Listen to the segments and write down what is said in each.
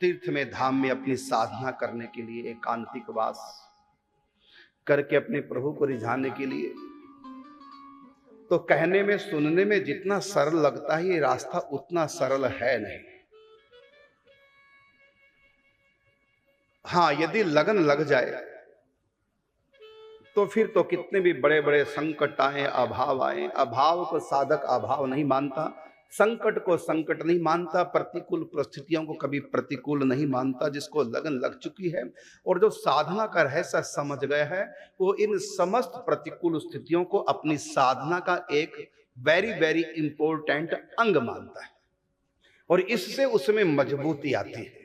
तीर्थ में, धाम में अपनी साधना करने के लिए, एकांतिक वास करके अपने प्रभु को रिझाने के लिए, तो कहने में सुनने में जितना सरल लगता है ये रास्ता उतना सरल है नहीं। हाँ, यदि लगन लग जाए तो फिर तो कितने भी बड़े बड़े संकट आए, अभाव आए, अभाव को साधक अभाव नहीं मानता, संकट को संकट नहीं मानता, प्रतिकूल परिस्थितियों को कभी प्रतिकूल नहीं मानता। जिसको लगन लग चुकी है और जो साधना का रहस्य समझ गया है, वो इन समस्त प्रतिकूल स्थितियों को अपनी साधना का एक वेरी वेरी इंपॉर्टेंट अंग मानता है और इससे उसमें मजबूती आती है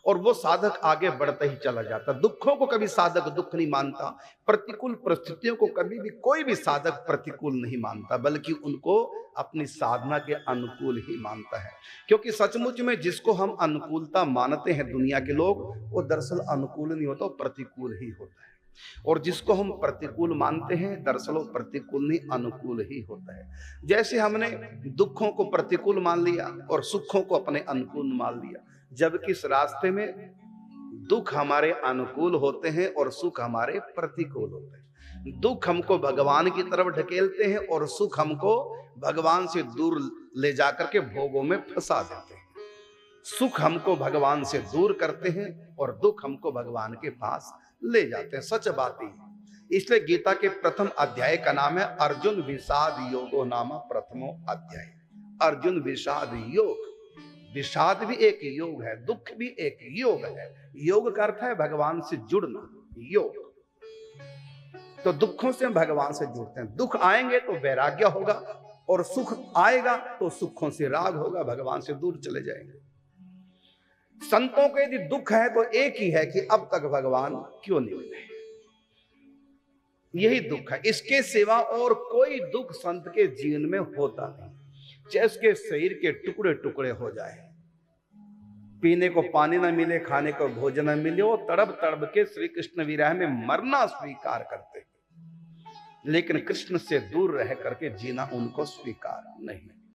और वो साधक आगे बढ़ता ही चला जाता। दुखों को कभी साधक दुख नहीं मानता, प्रतिकूल परिस्थितियों को कभी भी कोई भी साधक प्रतिकूल नहीं मानता, बल्कि उनको अपनी साधना के अनुकूल ही मानता है। क्योंकि सचमुच में जिसको हम अनुकूलता मानते हैं दुनिया के लोग, वो दरअसल अनुकूल नहीं होता, वो प्रतिकूल ही होता है। और जिसको हम प्रतिकूल मानते हैं, दरअसल वो प्रतिकूल नहीं अनुकूल ही होता है। जैसे हमने दुखों को प्रतिकूल मान लिया और सुखों को अपने अनुकूल मान लिया, जबकि इस रास्ते में दुख हमारे अनुकूल होते हैं और सुख हमारे प्रतिकूल होते हैं। दुख हमको भगवान की तरफ ढकेलते हैं और सुख हमको भगवान से दूर ले जाकर के भोगों में फंसा देते हैं। सुख हमको भगवान से दूर करते हैं और दुख हमको भगवान के पास ले जाते हैं। सच बात ही, इसलिए गीता के प्रथम अध्याय का नाम है अर्जुन विषाद योगो नामा प्रथमो अध्याय। अर्जुन विषाद योग, विषाद भी एक योग है, दुख भी एक योग है। योग का अर्थ है भगवान से जुड़ना, योग। तो दुखों से हम भगवान से जुड़ते हैं। दुख आएंगे तो वैराग्य होगा और सुख आएगा तो सुखों से राग होगा, भगवान से दूर चले जाएंगे। संतों को यदि दुख है तो एक ही है कि अब तक भगवान क्यों नहीं मिले, यही दुख है। इसके सिवा और कोई दुख संत के जीवन में होता नहीं। चाहे उसके शरीर के टुकड़े टुकड़े हो जाए, पीने को पानी ना मिले, खाने को भोजन न मिले, वो तड़प तड़प के श्री कृष्ण विरह में मरना स्वीकार करते, लेकिन कृष्ण से दूर रह करके जीना उनको स्वीकार नहीं।